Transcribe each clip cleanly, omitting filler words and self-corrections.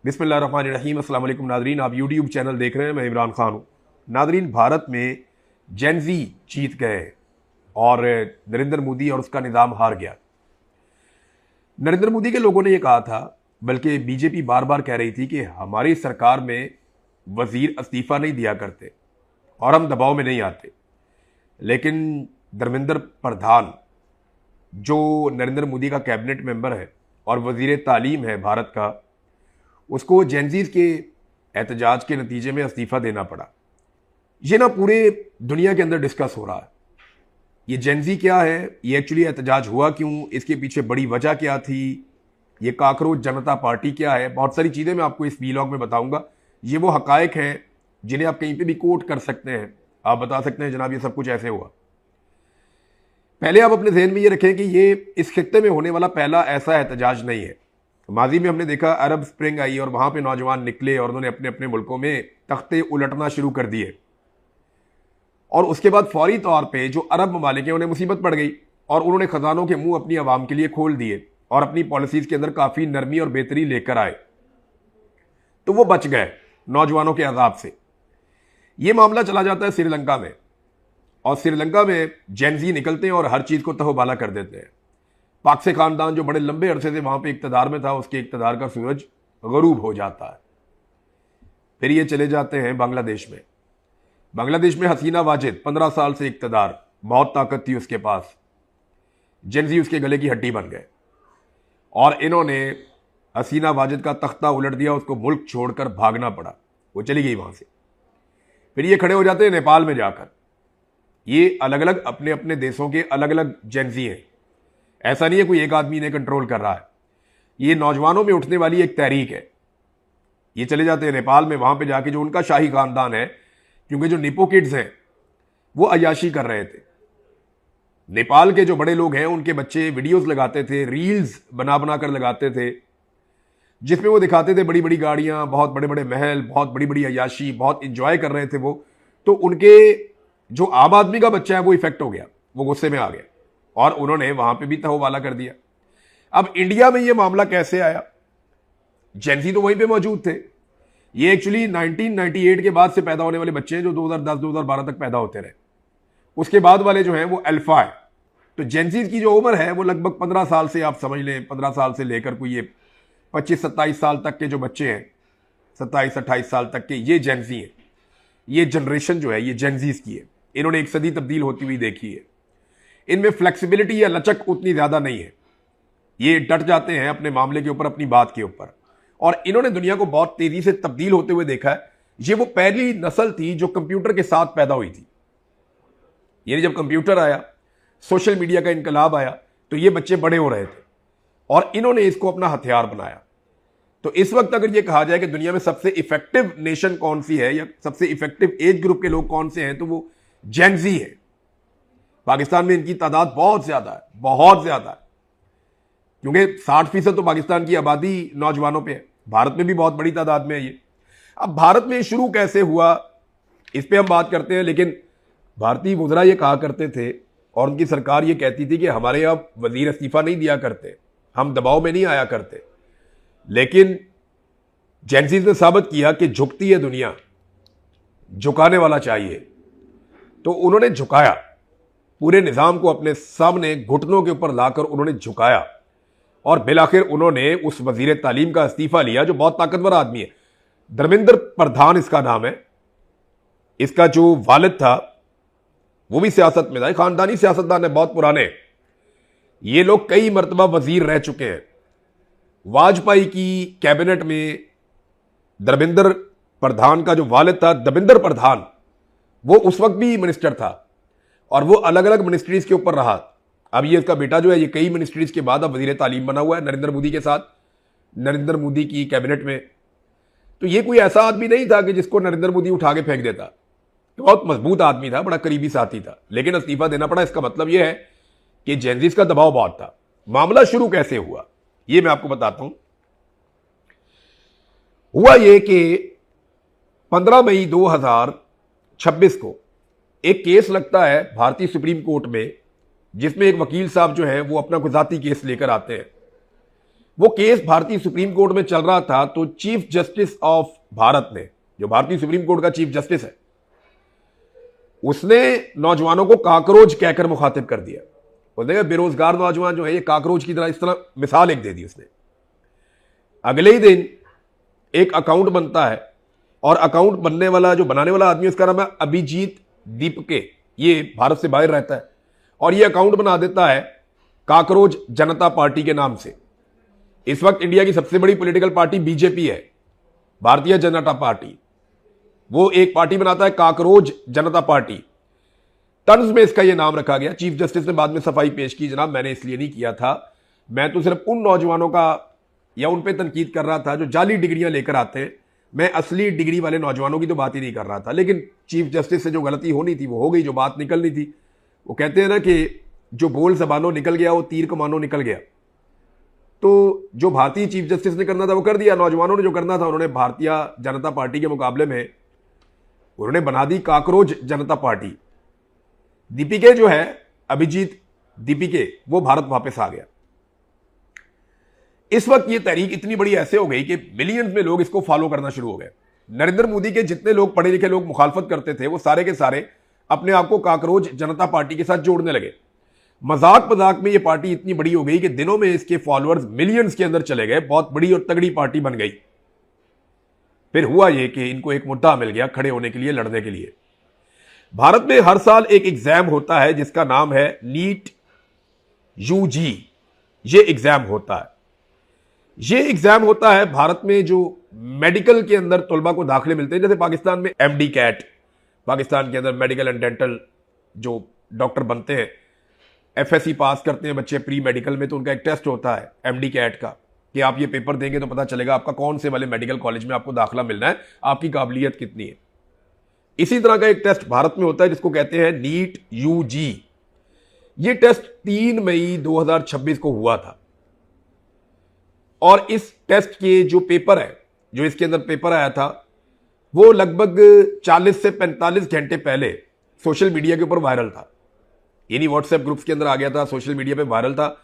बिस्मिल्लाहिर्रहमानिर्रहीम। अस्सलाम वालेकुम नादरीन, आप यूट्यूब चैनल देख रहे हैं, मैं इमरान खान हूँ। नादरीन, भारत में जेनजी जीत गए और नरेंद्र मोदी और उसका निज़ाम हार गया। नरेंद्र मोदी के लोगों ने यह कहा था, बल्कि बीजेपी बार बार कह रही थी कि हमारी सरकार में वजीर इस्तीफ़ा नहीं दिया करते और हम दबाव में नहीं आते। लेकिन धर्मेंद्र प्रधान, जो नरेंद्र मोदी का कैबिनेट मेंबर है और वजीर तालीम है भारत का, उसको जेनजीज के एहतजाज के नतीजे में इस्तीफ़ा देना पड़ा। ये ना पूरे दुनिया के अंदर डिस्कस हो रहा है। ये जेनजी क्या है, ये एक्चुअली एहतजाज हुआ क्यों, इसके पीछे बड़ी वजह क्या थी, ये काकरोच जनता पार्टी क्या है, बहुत सारी चीज़ें मैं आपको इस वीलॉग में बताऊंगा। ये वो हकायक हैं जिन्हें आप कहीं पे भी कोट कर सकते हैं, आप बता सकते हैं जनाब ये सब कुछ ऐसे हुआ। पहले आप अपने जहन में ये रखें कि ये इस खित्ते में होने वाला पहला ऐसा एहतजाज नहीं है। माजी में हमने देखा अरब स्प्रिंग आई और वहां पे नौजवान निकले और उन्होंने अपने अपने मुल्कों में तख्ते उलटना शुरू कर दिए, और उसके बाद फौरी तौर पे जो अरब ममालिक हैं उन्हें मुसीबत पड़ गई और उन्होंने खजानों के मुंह अपनी आवाम के लिए खोल दिए और अपनी पॉलिसीज के अंदर काफी नरमी और बेहतरी लेकर आए, तो वो बच गए नौजवानों के अजाब से। ये मामला चला जाता है श्रीलंका में, और श्रीलंका में जेनजी निकलते हैं और हर चीज को तहोबाला कर देते हैं। पाक से खानदान जो बड़े लंबे अरसे से वहां पे इक्तदार में था, उसके इक्तदार का सूरज गरूब हो जाता है। फिर ये चले जाते हैं बांग्लादेश में। बांग्लादेश में हसीना वाजिद 15 साल से इक्तदार, बहुत ताकत थी उसके पास, जेनजी उसके गले की हड्डी बन गए और इन्होंने हसीना वाजिद का तख्ता उलट दिया, उसको मुल्क छोड़कर भागना पड़ा, वो चली गई वहां से। फिर ये खड़े हो जाते हैं नेपाल में जाकर। ये अलग अलग अपने अपने देशों के अलग अलग जेनजी हैं, ऐसा नहीं है कोई एक आदमी ने कंट्रोल कर रहा है। ये नौजवानों में उठने वाली एक तहरीक है। ये चले जाते हैं नेपाल में, वहां पे जाके जो उनका शाही खानदान है, क्योंकि जो निपो किड्स हैं वो अयाशी कर रहे थे। नेपाल के जो बड़े लोग हैं उनके बच्चे वीडियोस लगाते थे, रील्स बना बना कर लगाते थे, जिसमें वो दिखाते थे बड़ी बड़ी गाड़ियां, बहुत बड़े बड़े महल, बहुत बड़ी बड़ी अयाशी, बहुत इंजॉय कर रहे थे वो। तो उनके जो आम आदमी का बच्चा है वो इफेक्ट हो गया, वो गुस्से में आ गया और उन्होंने वहां पे भी तहोबाला कर दिया। अब इंडिया में ये मामला कैसे आया? जेनजी तो वहीं पे मौजूद थे। ये एक्चुअली 1998 के बाद से पैदा होने वाले बच्चे हैं जो 2010-2012 तक पैदा होते रहे। उसके बाद वाले जो हैं वो अल्फा है। तो जेनजी की जो उम्र है वो लगभग 15 साल से, आप समझ लें 15 साल से लेकर कोई ये 25-27 साल तक के जो बच्चे हैं, 27-28 साल तक के, ये जेनजी है। ये जनरेशन जो है ये जेनजीज की है। इन्होंने एक सदी तब्दील होती हुई देखी है। इनमें फ्लेक्सिबिलिटी या लचक उतनी ज्यादा नहीं है। ये डट जाते हैं अपने मामले के ऊपर, अपनी बात के ऊपर, और इन्होंने दुनिया को बहुत तेजी से तब्दील होते हुए देखा है। ये वो पहली नस्ल थी जो कंप्यूटर के साथ पैदा हुई थी। यानी जब कंप्यूटर आया, सोशल मीडिया का इनकलाब आया, तो ये बच्चे बड़े हो रहे थे और इन्होंने इसको अपना हथियार बनाया। तो इस वक्त अगर ये कहा जाए कि दुनिया में सबसे इफेक्टिव नेशन कौन सी है या सबसे इफेक्टिव एज ग्रुप के लोग कौन से हैं, तो वो जेनजी है। पाकिस्तान में इनकी तादाद बहुत ज्यादा है, बहुत ज्यादा है, क्योंकि 60% तो पाकिस्तान की आबादी नौजवानों पे है। भारत में भी बहुत बड़ी तादाद में है ये। अब भारत में शुरू कैसे हुआ इस पे हम बात करते हैं, लेकिन भारतीय वुज़रा ये कहा करते थे और उनकी सरकार ये कहती थी कि हमारे यहाँ वजीर इस्तीफा नहीं दिया करते, हम दबाव में नहीं आया करते। लेकिन जेनजीज ने साबित किया कि झुकती है दुनिया, झुकाने वाला चाहिए। तो उन्होंने झुकाया, पूरे निजाम को अपने सामने घुटनों के ऊपर लाकर उन्होंने झुकाया और बिलाखिर उन्होंने उस वजीर तालीम का इस्तीफा लिया जो बहुत ताकतवर आदमी है। धर्मेंद्र प्रधान इसका नाम है। इसका जो वालिद था वो भी सियासत में था, खानदानी सियासतदान है, बहुत पुराने। ये लोग कई मरतबा वजीर रह चुके हैं। वाजपेयी की कैबिनेट में धर्मेंद्र प्रधान का जो वालिद था दबिंदर प्रधान, वो उस वक्त भी मिनिस्टर था और वो अलग अलग मिनिस्ट्रीज के ऊपर रहा। अब ये इसका बेटा जो है ये कई मिनिस्ट्रीज के बाद अब वजीर तालीम बना हुआ है नरेंद्र मोदी के साथ, नरेंद्र मोदी की कैबिनेट में। तो ये कोई ऐसा आदमी नहीं था कि जिसको नरेंद्र मोदी उठा के फेंक देता। बहुत मजबूत आदमी था, बड़ा करीबी साथी था, लेकिन इस्तीफा देना पड़ा। इसका मतलब यह है कि जेनजीज का दबाव बहुत था। मामला शुरू कैसे हुआ ये मैं आपको बताता हूं। हुआ यह कि 15 मई 2026 को एक केस लगता है भारतीय सुप्रीम कोर्ट में, जिसमें एक वकील साहब जो हैं वो अपना गुजाती केस लेकर आते हैं। वो केस भारतीय सुप्रीम कोर्ट में चल रहा था, तो चीफ जस्टिस ऑफ भारत ने, जो भारतीय सुप्रीम कोर्ट का चीफ जस्टिस है, उसने नौजवानों को काकरोच कहकर मुखातिब कर दिया। उसने कहा बेरोजगार नौजवान जो है ये काकरोच की तरह, इस तरह मिसाल एक दे दी उसने। अगले ही दिन एक अकाउंट बनता है, और अकाउंट बनने वाला, जो बनाने वाला आदमी, उसका नाम है अभिजीत दीपके, ये भारत से बाहर रहता है, और ये अकाउंट बना देता है काकरोच जनता पार्टी के नाम से। इस वक्त इंडिया की सबसे बड़ी पॉलिटिकल पार्टी बीजेपी है, भारतीय जनता पार्टी। वो एक पार्टी बनाता है काकरोच जनता पार्टी, तंज में इसका ये नाम रखा गया। चीफ जस्टिस ने बाद में सफाई पेश की, जनाब मैंने इसलिए नहीं किया था, मैं तो सिर्फ उन नौजवानों का या उन पे तनकीद कर रहा था जो जाली डिग्रियां लेकर आते हैं, मैं असली डिग्री वाले नौजवानों की तो बात ही नहीं कर रहा था। लेकिन चीफ जस्टिस से जो गलती होनी थी वो हो गई, जो बात निकलनी थी। वो कहते हैं ना कि जो बोल जबानों निकल गया वो तीर कमानों निकल गया। तो जो भारतीय चीफ जस्टिस ने करना था वो कर दिया, नौजवानों ने जो करना था उन्होंने भारतीय जनता पार्टी के मुकाबले में उन्होंने बना दी काकरोच जनता पार्टी। दीपिके जो है, अभिजीत दीपिके, वो भारत वापस आ गया। इस वक्त ये तहरीक इतनी बड़ी ऐसे हो गई कि मिलियंस में लोग इसको फॉलो करना शुरू हो गए। नरेंद्र मोदी के जितने लोग पढ़े लिखे लोग मुखालफत करते थे, वो सारे के सारे अपने आप को काकरोच जनता पार्टी के साथ जोड़ने लगे। मजाक मजाक में ये पार्टी इतनी बड़ी हो गई कि दिनों में इसके फॉलोअर्स मिलियंस के अंदर चले गए, बहुत बड़ी और तगड़ी पार्टी बन गई। फिर हुआ ये कि इनको एक मुद्दा मिल गया खड़े होने के लिए, लड़ने के लिए। भारत में हर साल एक एग्जाम होता है जिसका नाम है नीट यूजी। ये एग्जाम होता है, ये एग्जाम होता है भारत में जो मेडिकल के अंदर तलबा को दाखिले मिलते हैं। जैसे पाकिस्तान में एमडी कैट, पाकिस्तान के अंदर मेडिकल एंड डेंटल जो डॉक्टर बनते हैं, एफएससी पास करते हैं बच्चे प्री मेडिकल में, तो उनका एक टेस्ट होता है एमडी कैट का, कि आप ये पेपर देंगे तो पता चलेगा आपका कौन से वाले मेडिकल कॉलेज में आपको दाखिला मिलना है, आपकी काबिलियत कितनी है। इसी तरह का एक टेस्ट भारत में होता है जिसको कहते हैं नीट यूजी। ये टेस्ट 3 मई 2026 को हुआ था, और इस टेस्ट के जो पेपर है, जो इसके अंदर पेपर आया था, वो लगभग 40 से 45 घंटे पहले सोशल मीडिया के ऊपर वायरल था। यानी व्हाट्सएप ग्रुप्स के अंदर आ गया था, सोशल मीडिया पे वायरल था।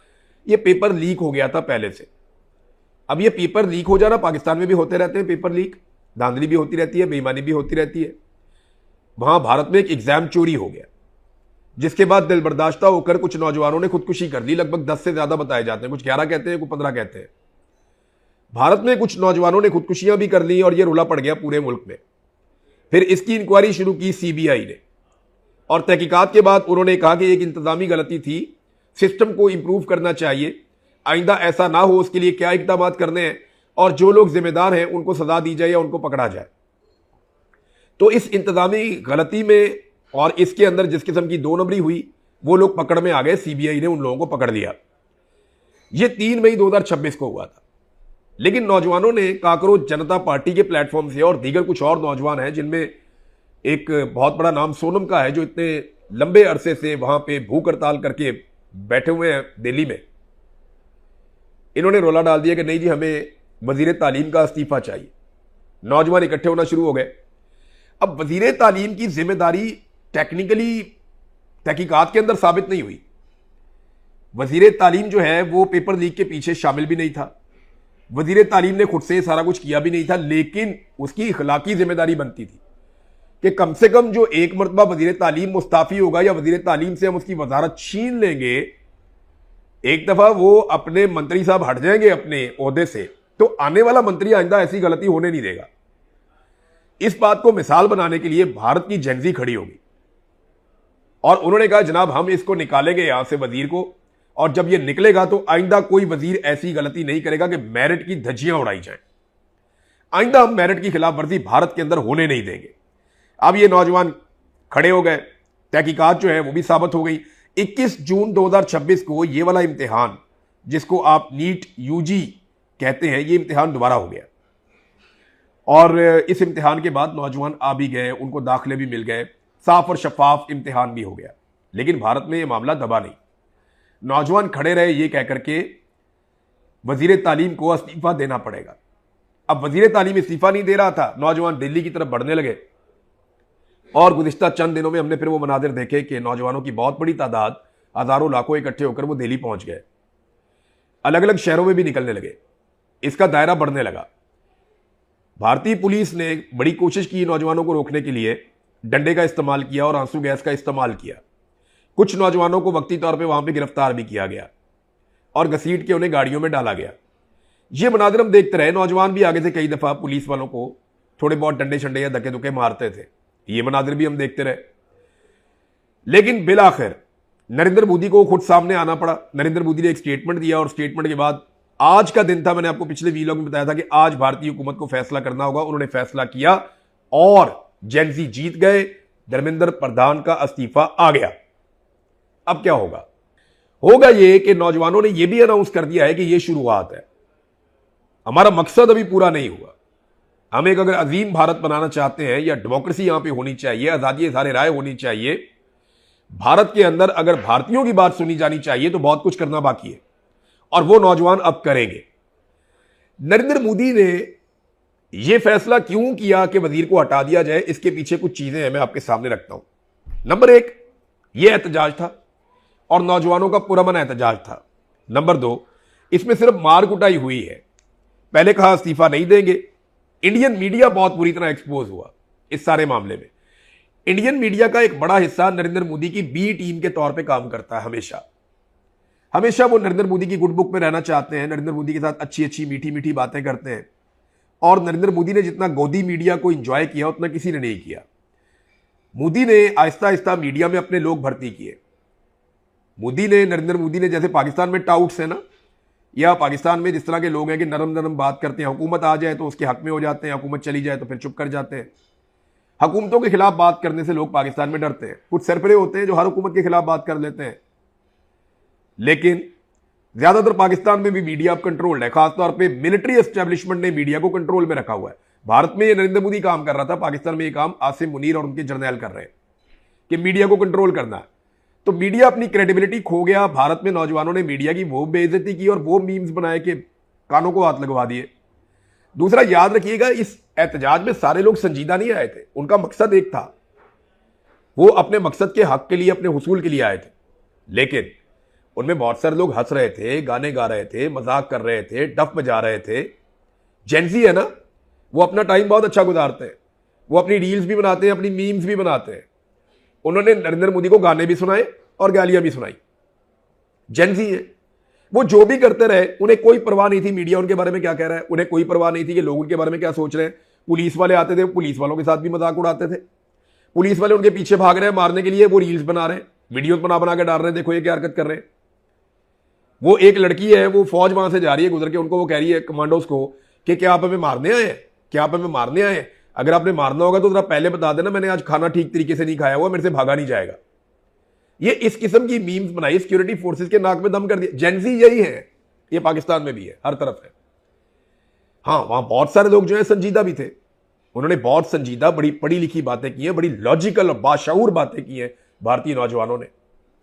ये पेपर लीक हो गया था पहले से। अब ये पेपर लीक हो जाना, पाकिस्तान में भी होते रहते हैं पेपर लीक, धांधली भी होती रहती है, बेईमानी भी होती रहती है। वहां भारत में एक एग्जाम चोरी हो गया, जिसके बाद दिल बर्दाश्ता होकर कुछ नौजवानों ने खुदकुशी कर ली। लगभग 10 से ज्यादा बताए जाते हैं, कुछ 11 कहते हैं, कुछ 15 कहते हैं। भारत में कुछ नौजवानों ने खुदकुशियां भी कर ली और यह रुला पड़ गया पूरे मुल्क में। फिर इसकी इंक्वायरी शुरू की सीबीआई ने, और तहकीकात के बाद उन्होंने कहा कि एक इंतजामी गलती थी, सिस्टम को इंप्रूव करना चाहिए, आइंदा ऐसा ना हो उसके लिए क्या इकदाम करने हैं, और जो लोग जिम्मेदार हैं उनको सजा दी जाए या उनको पकड़ा जाए। तो इस इंतजामी गलती में और इसके अंदर जिस किस्म की 2 नंबरी हुई, वो लोग पकड़ में आ गए। सीबीआई ने उन लोगों को पकड़ लिया। यह 3 मई 2026 को हुआ था। लेकिन नौजवानों ने काकरोच जनता पार्टी के प्लेटफॉर्म से, और दीगर कुछ और नौजवान हैं जिनमें एक बहुत बड़ा नाम सोनम का है, जो इतने लंबे अरसे से वहां पे भूख हड़ताल करके बैठे हुए हैं दिल्ली में, इन्होंने रोला डाल दिया कि नहीं जी, हमें वजीर तालीम का इस्तीफा चाहिए। नौजवान इकट्ठे होना शुरू हो गए। अब वजीर तालीम की जिम्मेदारी टेक्निकली तहकीकात के अंदर साबित नहीं हुई। वजीर तालीम जो है वो पेपर लीक के पीछे शामिल भी नहीं था, वजीर तालीम ने खुद से सारा कुछ किया भी नहीं था, लेकिन उसकी इखलाकी जिम्मेदारी बनती थी कि कम से कम जो एक मरतबा वजीर तालीम मुस्ताफी होगा या वजीर तालीम से हम उसकी वजारत छीन लेंगे, एक दफा वो अपने मंत्री साहब हट जाएंगे अपने ओहदे से, तो आने वाला मंत्री आइंदा ऐसी गलती होने नहीं देगा। इस बात को मिसाल बनाने के लिए भारत की जेनजी खड़ी होगी, और उन्होंने कहा जनाब हम इसको निकालेंगे यहां से वजीर को, और जब ये निकलेगा तो आइंदा कोई वजीर ऐसी गलती नहीं करेगा कि मेरिट की धज्जियां उड़ाई जाएं। आइंदा हम मेरिट की खिलाफ वर्जी भारत के अंदर होने नहीं देंगे। अब ये नौजवान खड़े हो गए, तहकीकात जो है वो भी साबित हो गई। 21 जून 2026 को ये वाला इम्तिहान, जिसको आप नीट यूजी कहते हैं, ये इम्तिहान दोबारा हो गया, और इस इम्तिहान के बाद नौजवान आ भी गए, उनको दाखिले भी मिल गए, साफ और शफाफ इम्तिहान भी हो गया। लेकिन भारत में ये मामला दबा नहीं। नौजवान खड़े रहे ये कहकर के वजीर तालीम को इस्तीफा देना पड़ेगा। अब वजीर तालीम इस्तीफा नहीं दे रहा था, नौजवान दिल्ली की तरफ बढ़ने लगे, और गुज़िश्ता चंद दिनों में हमने फिर वो मनाजिर देखे कि नौजवानों की बहुत बड़ी तादाद, हजारों लाखों इकट्ठे होकर वो दिल्ली पहुंच गए, अलग अलग शहरों में भी निकलने लगे। इसका दायरा बढ़ने लगा। भारतीय पुलिस ने बड़ी कोशिश की नौजवानों को रोकने के लिए, डंडे का इस्तेमाल किया और आंसू गैस का इस्तेमाल किया। कुछ नौजवानों को वक्ती तौर पे वहां पे गिरफ्तार भी किया गया और घसीट के उन्हें गाड़ियों में डाला गया। ये मनाजिर हम देखते रहे। नौजवान भी आगे से कई दफा पुलिस वालों को थोड़े बहुत डंडे शंडे या धक्के धुक्के मारते थे। ये मनाजिर भी हम देखते रहे। लेकिन बिलाखिर नरेंद्र मोदी को खुद सामने आना पड़ा। नरेंद्र मोदी ने एक स्टेटमेंट दिया और स्टेटमेंट के बाद आज का दिन था, मैंने आपको पिछले वीलॉग में बताया था कि आज भारतीय हुकूमत को फैसला करना होगा। उन्होंने फैसला किया और जेन ज़ी जीत गए। धर्मेंद्र प्रधान का इस्तीफा आ गया। अब क्या होगा? होगा ये कि नौजवानों ने यह भी अनाउंस कर दिया है कि यह शुरुआत है, हमारा मकसद अभी पूरा नहीं हुआ। हम एक अगर अजीम भारत बनाना चाहते हैं या डेमोक्रेसी यहां पे होनी चाहिए, आजादी इज़हार राय होनी चाहिए, भारत के अंदर अगर भारतीयों की बात सुनी जानी चाहिए तो बहुत कुछ करना बाकी है और वो नौजवान अब करेंगे। नरेंद्र मोदी ने यह फैसला क्यों किया कि वजीर को हटा दिया जाए, इसके पीछे कुछ चीजें हैं, मैं आपके सामने रखता हूं। नंबर एक, यह एहतजाज था और नौजवानों का पुरअमन एहतजाज था। नंबर दो, इसमें सिर्फ मार कुटाई हुई है। पहले कहा इस्तीफा नहीं देंगे। इंडियन मीडिया बहुत बुरी तरह एक्सपोज हुआ इस सारे मामले में। इंडियन मीडिया का एक बड़ा हिस्सा नरेंद्र मोदी की बी टीम के तौर पे काम करता है। हमेशा वो नरेंद्र मोदी की गुड बुक में रहना चाहते हैं, नरेंद्र मोदी के साथ अच्छी अच्छी मीठी मीठी बातें करते हैं। और नरेंद्र मोदी ने जितना गोदी मीडिया को एंजॉय किया उतना किसी ने नहीं किया। मोदी ने आहिस्ता आहिस्ता मीडिया में अपने लोग भर्ती किए। नरेंद्र मोदी ने जैसे पाकिस्तान में टाउट्स है ना, या पाकिस्तान में जिस तरह के लोग हैं कि नरम नरम बात करते हैं, हुकूमत आ जाए तो उसके हक में हो जाते हैं, हुकूमत चली जाए तो फिर चुप कर जाते हैं। हुकूमतों के खिलाफ बात करने से लोग पाकिस्तान में डरते हैं। कुछ सरपरे होते हैं जो हर हुकूमत के खिलाफ बात कर लेते हैं, लेकिन ज्यादातर पाकिस्तान में भी मीडिया अब कंट्रोल्ड है। खासतौर पे मिलिट्री एस्टेब्लिशमेंट ने मीडिया को कंट्रोल में रखा हुआ है। भारत में ये नरेंद्र मोदी काम कर रहा था, पाकिस्तान में ये काम आसिम मुनीर और उनके जर्नैल कर रहे हैं कि मीडिया को कंट्रोल करना है। तो मीडिया अपनी क्रेडिबिलिटी खो गया। भारत में नौजवानों ने मीडिया की वो बेइज्जती की और वो मीम्स बनाए कि कानों को हाथ लगवा दिए। दूसरा, याद रखिएगा, इस एहतजाज में सारे लोग संजीदा नहीं आए थे। उनका मकसद एक था, वो अपने मकसद के हक के लिए, अपने हुसूल के लिए आए थे। लेकिन उनमें बहुत सारे लोग हंस रहे थे, गाने गा रहे थे, मजाक कर रहे थे, डफ बजा रहे थे। जेन ज़ी है ना, वो अपना टाइम बहुत अच्छा गुजारते हैं। वो अपनी रील्स भी बनाते हैं, अपनी मीम्स भी बनाते हैं। उन्होंने नरेंद्र मोदी को गाने भी सुनाए और गालियां भी सुनाई। जेन ज़ी है, वो जो भी करते रहे, उन्हें कोई परवाह नहीं थी मीडिया उनके बारे में क्या कह रहा है। उन्हें कोई परवाह नहीं थी कि लोग उनके बारे में क्या सोच रहे हैं। पुलिस वाले आते थे, पुलिस वालों के साथ भी मजाक उड़ाते थे। पुलिस वाले उनके पीछे भाग रहे हैं मारने के लिए, वो रील्स बना रहे हैं, वीडियोस बना बना के डाल रहे हैं, देखो ये क्या हरकत कर रहे हैं। वो एक लड़की है, वो फौज वहां से जा रही है गुजर के, उनको वो कह रही है कमांडोज को कि क्या आप हमें मारने आए हैं, क्या आप हमें मारने आए हैं? अगर आपने मारना होगा तो जरा पहले बता देना, मैंने आज खाना ठीक तरीके से नहीं खाया हुआ, मेरे से भागा नहीं जाएगा। ये इस किस्म की मीम्स बनाई, सिक्योरिटी फोर्सेस के नाक में दम कर दिया। जेन ज़ी यही है, ये पाकिस्तान में भी है, हर तरफ है। हाँ, वहां बहुत सारे लोग जो है संजीदा भी थे। उन्होंने बहुत संजीदा, बड़ी पढ़ी लिखी बातें की हैं, बड़ी लॉजिकल और बाशऊर बातें की हैं भारतीय नौजवानों ने।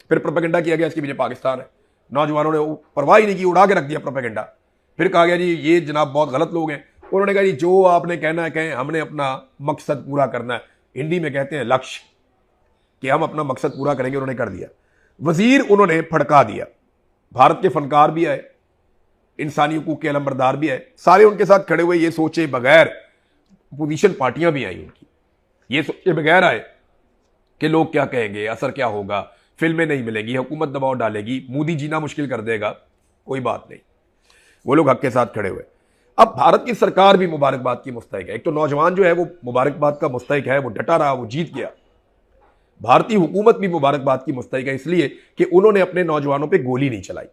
फिर प्रोपेगेंडा किया गया इसके पीछे पाकिस्तान है। नौजवानों ने परवाह ही नहीं की, उड़ा के रख दिया प्रोपेगेंडा। फिर कहा गया जी ये जनाब बहुत गलत लोग हैं। उन्होंने कहा जी जो आपने कहना है कहें, हमने अपना मकसद पूरा करना है। हिंदी में कहते हैं लक्ष्य, कि हम अपना मकसद पूरा करेंगे। उन्होंने कर दिया। वजीर उन्होंने फड़का दिया। भारत के फनकार भी आए, इंसानी हकूक के अलमबरदार भी आए, सारे उनके साथ खड़े हुए, ये सोचे बगैर। अपोजिशन पार्टियां भी आई उनकी, ये सोचे बगैर आए कि लोग क्या कहेंगे, असर क्या होगा, फिल्में नहीं मिलेंगी, हुकूमत दबाव डालेगी, मोदी जीना मुश्किल कर देगा। कोई बात नहीं, वो लोग हक के साथ खड़े हुए। अब भारत की सरकार भी मुबारकबाद की मुस्तहिक है। एक तो नौजवान जो है वो मुबारकबाद का मुस्तहिक है, वो डटा रहा, वो जीत गया। भारतीय हुकूमत भी मुबारकबाद की मुस्तहिक है, इसलिए कि उन्होंने अपने नौजवानों पर गोली नहीं चलाई।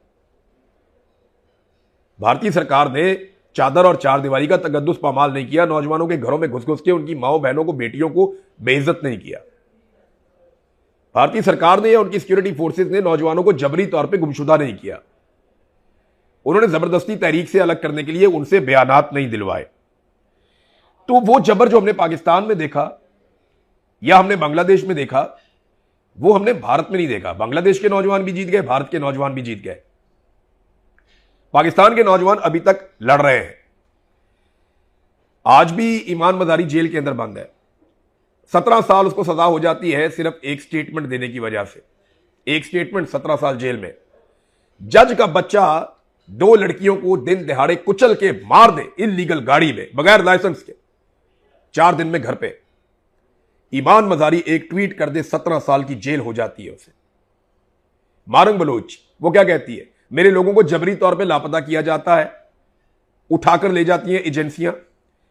भारतीय सरकार ने चादर और चार दीवारी का तगद्दुस पामाल नहीं किया। नौजवानों के घरों में घुस घुस के उनकी माओ बहनों को, बेटियों को बेइज्जत नहीं किया। भारतीय सरकार ने या उनकी सिक्योरिटी फोर्सेस ने नौजवानों को जबरी तौर पे गुमशुदा नहीं किया। उन्होंने जबरदस्ती तहरीक से अलग करने के लिए उनसे बयानात नहीं दिलवाए। तो वो जबर जो हमने पाकिस्तान में देखा या हमने बांग्लादेश में देखा, वो हमने भारत में नहीं देखा। बांग्लादेश के नौजवान भी जीत गए, भारत के नौजवान भी जीत गए। पाकिस्तान के नौजवान अभी तक लड़ रहे हैं। आज भी ईमान मजारी जेल के अंदर बंद है। 17 साल उसको सजा हो जाती है सिर्फ एक स्टेटमेंट देने की वजह से। एक स्टेटमेंट, 17 साल जेल में। जज का बच्चा 2 लड़कियों को दिन दिहाड़े कुचल के मार दे इल्लीगल गाड़ी में बगैर लाइसेंस के, 4 दिन में घर पे। ईमान मजारी एक ट्वीट कर दे 17 साल की जेल हो जाती है उसे। मारंग बलोच वो क्या कहती है, मेरे लोगों को जबरी तौर पे लापता किया जाता है, उठाकर ले जाती हैं एजेंसियां,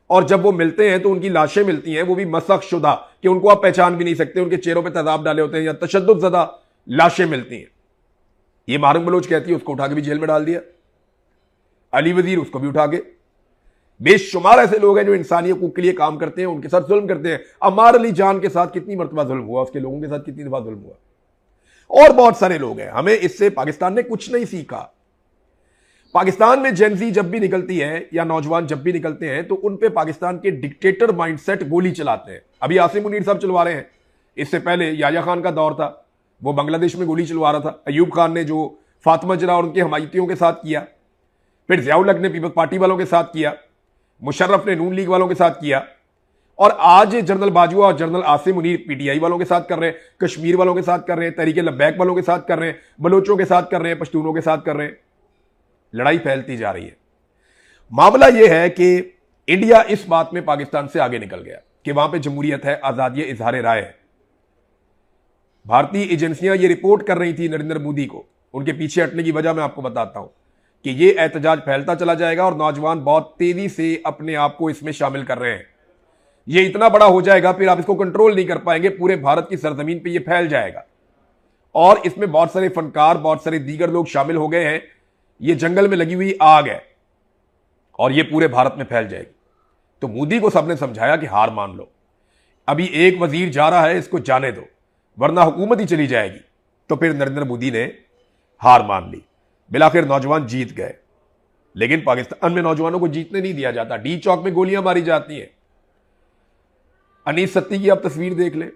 और जब वो मिलते हैं तो उनकी लाशें मिलती हैं, वो भी मसख शुदा कि उनको आप पहचान भी नहीं सकते, उनके चेहरों पे तेजाब डाले होते हैं, या तशद्दुद ज़दा लाशें मिलती हैं। ये मारंग बलोच कहती है, उसको उठा के भी जेल में डाल दिया। अली वजीर उसको भी उठा के। बेशुमार ऐसे लोग हैं जो इंसानी हकूक के लिए काम करते हैं, उनके साथ जुल्म करते हैं। अम्मार अली जान के साथ कितनी मरतबा जुल्म हुआ, उसके लोगों के साथ कितनी दफा जुल्म हुआ, और बहुत सारे लोग हैं। हमें इससे पाकिस्तान ने कुछ नहीं सीखा। पाकिस्तान में जेनजी जब भी निकलती है या नौजवान जब भी निकलते हैं तो उन पे पाकिस्तान के डिक्टेटर माइंडसेट गोली चलाते हैं। अभी आसिम मुनीर साहब चलवा रहे हैं, इससे पहले याया खान का दौर था, वो बांग्लादेश में गोली चलवा रहा था। अयूब खान ने जो फातिमा जरा और उनके हमायतियों के साथ किया, फिर ज़ियाउल हक ने पीपल्स पार्टी वालों के साथ किया, मुशर्रफ ने नून लीग वालों के साथ किया, और आज जनरल बाजवा और जनरल आसिम मुनीर पीटीआई वालों के साथ कर रहे हैं, कश्मीर वालों के साथ कर रहे हैं, तहरीक लब्बैक वालों के साथ कर रहे हैं, बलोचों के साथ कर रहे हैं, पश्तूनों के साथ कर रहे हैं। लड़ाई फैलती जा रही है। मामला यह है कि इंडिया इस बात में पाकिस्तान से आगे निकल गया कि वहां पे जमहूरियत है, आजादी इजहार राय है। भारतीय एजेंसियां ये रिपोर्ट कर रही थी नरेंद्र मोदी को, उनके पीछे हटने की वजह मैं आपको बताता हूं कि ये एहतजाज फैलता चला जाएगा और नौजवान बहुत तेजी से अपने आप को इसमें शामिल कर रहे हैं। ये इतना बड़ा हो जाएगा फिर आप इसको कंट्रोल नहीं कर पाएंगे, पूरे भारत की सरजमीन पे ये फैल जाएगा। और इसमें बहुत सारे फनकार, बहुत सारे दीगर लोग शामिल हो गए हैं। ये जंगल में लगी हुई आग है और ये पूरे भारत में फैल जाएगी। तो मोदी को सबने समझाया कि हार मान लो, अभी एक वजीर जा रहा है, इसको जाने दो वरना हुकूमत ही चली जाएगी। तो फिर नरेंद्र मोदी ने हार मान ली। बिलाखिर नौजवान जीत गए, लेकिन पाकिस्तान में नौजवानों को जीतने नहीं दिया जाता। डी चौक में गोलियां मारी जाती हैं। अनीस सत्ती की आप तस्वीर देख ले,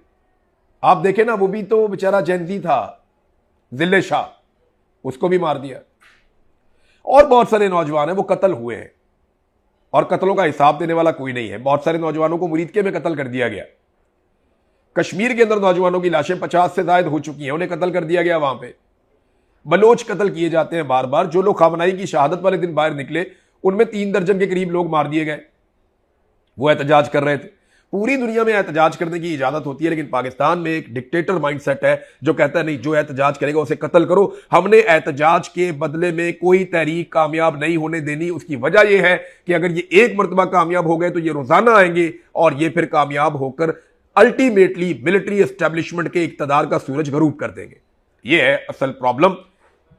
आप देखें ना, वो भी तो बेचारा जैनजी था, जिले शाह, उसको भी मार दिया। और बहुत सारे नौजवान हैं वो कत्ल हुए हैं और कत्लों का हिसाब देने वाला कोई नहीं है। बहुत सारे नौजवानों को मुरीदके में कत्ल कर दिया गया। कश्मीर के अंदर नौजवानों की लाशें 50 से ज्यादा हो चुकी हैं, उन्हें कत्ल कर दिया गया। वहां पे बलोच कत्ल किए जाते हैं बार बार। जो लोग खामनाई की शहादत वाले दिन बाहर निकले, उनमें 3 दर्जन के करीब लोग मार दिए गए। वो एहतजाज कर रहे थे। पूरी दुनिया में एहतजाज करने की इजाजत होती है, लेकिन पाकिस्तान में एक डिक्टेटर माइंडसेट है जो कहता है नहीं, जो एहतजाज करेगा उसे कत्ल करो। हमने एहतजाज के बदले में कोई तहरीक कामयाब नहीं होने देनी। उसकी वजह यह है कि अगर ये एक मरतबा कामयाब हो गए तो ये रोजाना आएंगे और ये फिर कामयाब होकर अल्टीमेटली मिलिट्री एस्टेब्लिशमेंट के इक्तदार का सूरज गरूब कर देंगे। यह है असल प्रॉब्लम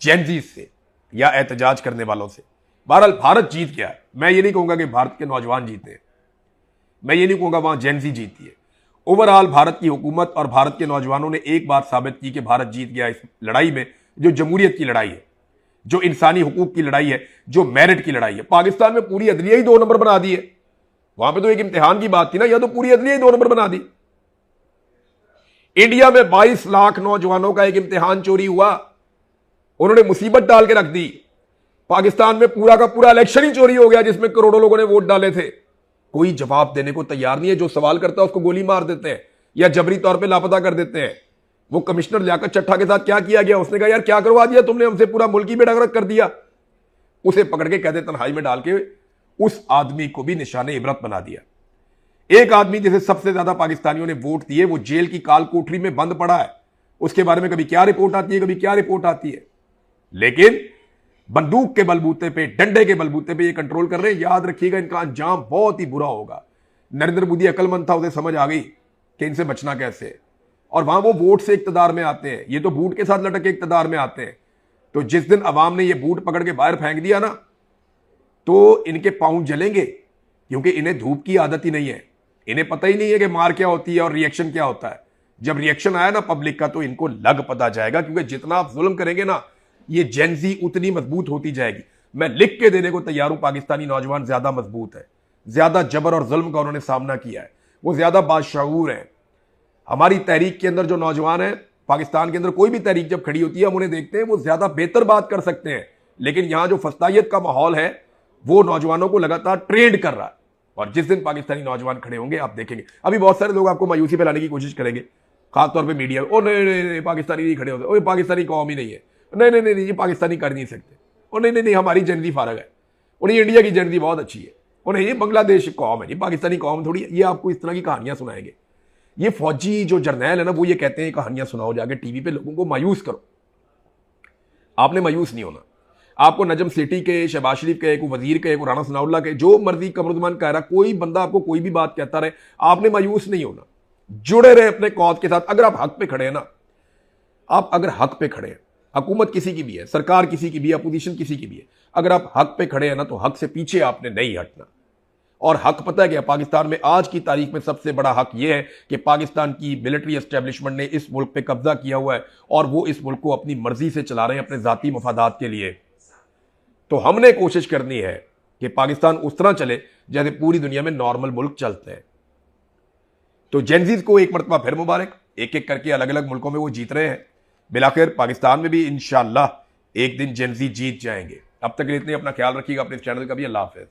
जेनजी से या एहतजाज करने वालों से। बहरहाल भारत जीत गया है। मैं ये नहीं कहूंगा कि भारत के नौजवान जीते हैं, मैं ये नहीं कहूंगा वहां जेनजी जीती है। ओवरऑल भारत की हुकूमत और भारत के नौजवानों ने एक बात साबित की कि भारत जीत गया इस लड़ाई में, जो जमहूरियत की लड़ाई है, जो इंसानी हुकूक की लड़ाई है, जो मेरिट की लड़ाई है। पाकिस्तान में पूरी अदलिया ही 2 नंबर बना दी है। वहां पे तो एक इम्तिहान की बात थी ना, या तो पूरी अदलिया ही 2 नंबर बना दी। इंडिया में 22 लाख नौजवानों का एक इम्तिहान चोरी हुआ, उन्होंने मुसीबत डाल के रख दी। पाकिस्तान में पूरा का पूरा इलेक्शन ही चोरी हो गया जिसमें करोड़ों लोगों ने वोट डाले थे। कोई जवाब देने को तैयार नहीं है। जो सवाल करता है उसको गोली मार देते हैं या जबरी तौर पे लापता कर देते हैं। वो कमिश्नर लियाकत चट्टा के साथ क्या किया गया, उसने कहा यार क्या करवा दिया तुमने हमसे, पूरा मुल्क ही बेड़गरक कर दिया। उसे पकड़ के कहते तन्हाई में डाल के उस आदमी को भी निशाने इबरत बना दिया। एक आदमी जिसे सबसे ज्यादा पाकिस्तानियों ने वोट दिए, वो जेल की काल कोठरी में बंद पड़ा है। उसके बारे में कभी क्या रिपोर्ट आती है, कभी क्या रिपोर्ट आती है, लेकिन बंदूक के बलबूते पे, डंडे के बलबूते पे ये कंट्रोल कर रहे हैं। याद रखिएगा इनका अंजाम बहुत ही बुरा होगा। नरेंद्र मोदी अकलमंद था, उसे समझ आ गई कि इनसे बचना कैसे है। और वहां वो वोट से इक्तदार में आते हैं, ये तो बूट के साथ लटक के इक्तदार में आते हैं। तो जिस दिन अवाम ने ये बूट पकड़ के बाहर फेंक दिया ना, तो इनके पांव जलेंगे, क्योंकि इन्हें धूप की आदत ही नहीं है। इन्हें पता ही नहीं है कि मार क्या होती है और रिएक्शन क्या होता है। जब रिएक्शन आया ना पब्लिक का, तो इनको लग पता जाएगा, क्योंकि जितना आप जुल्म करेंगे ना, ये जेनजी उतनी मजबूत होती जाएगी। मैं लिख के देने को तैयार हूं, पाकिस्तानी नौजवान ज्यादा मजबूत है, ज्यादा जबर और जुल्म का उन्होंने सामना किया है, वो ज्यादा बाशऊर है। हमारी तहरीक के अंदर जो नौजवान है, पाकिस्तान के अंदर कोई भी तहरीक जब खड़ी होती है, हम उन्हें देखते हैं वो ज्यादा बेहतर बात कर सकते हैं, लेकिन यहां जो फस्तायत का माहौल है वो नौजवानों को लगातार ट्रेंड कर रहा है। और जिस दिन पाकिस्तानी नौजवान खड़े होंगे, आप देखेंगे अभी बहुत सारे लोग आपको मायूसी फैलाने की कोशिश करेंगे, खासतौर पर मीडिया। ओ नहीं नहीं नहीं, पाकिस्तानी नहीं खड़े होते, पाकिस्तानी कौम ही नहीं है, नहीं नहीं नहीं, ये पाकिस्तानी कर नहीं सकते। और नहीं नहीं नहीं हमारी जेनजी फारग है, और ये इंडिया की जेनजी बहुत अच्छी है, और ये बांग्लादेश कौम है, ये पाकिस्तानी कौम थोड़ी है। ये आपको इस तरह की कहानियां सुनाएंगे। ये फौजी जो जर्नैल है ना, वो ये कहते हैं कहानियां सुनाओ जाके टीवी पे, लोगों को मायूस करो। आपने मायूस नहीं होना। आपको नजम सेठी के, शहबाज शरीफ के, को वजीर के, को राणा सनाउल्लाह के, जो मर्जी कमरुज्जमान कह रहा, कोई बंदा आपको कोई भी बात कहता रहे, आपने मायूस नहीं होना। जुड़े रहे अपने कौज के साथ। अगर आप हक पे खड़े हैं ना, आप अगर हक पे खड़े हैं, हुकूमत किसी की भी है, सरकार किसी की भी है, अपोजिशन किसी की भी है, अगर आप हक पे खड़े हैं ना, तो हक से पीछे आपने नहीं हटना। और हक पता है क्या, पाकिस्तान में आज की तारीख में सबसे बड़ा हक यह है कि पाकिस्तान की मिलिट्री एस्टेब्लिशमेंट ने इस मुल्क पे कब्जा किया हुआ है, और वो इस मुल्क को अपनी मर्जी से चला रहे हैं, अपने जाती मफादात के लिए। तो हमने कोशिश करनी है कि पाकिस्तान उस तरह चले जैसे पूरी दुनिया में नॉर्मल मुल्क चलते हैं। तो जेनजीज को एक मरतबा फिर मुबारक, एक एक करके अलग अलग मुल्कों में वो जीत रहे हैं। बिलाखिर पाकिस्तान में भी इंशाअल्लाह एक दिन जेनजी जीत जाएंगे। अब तक के लिए इतने, अपना ख्याल रखिएगा, अपने चैनल का भी। अल्लाह हाफिज़।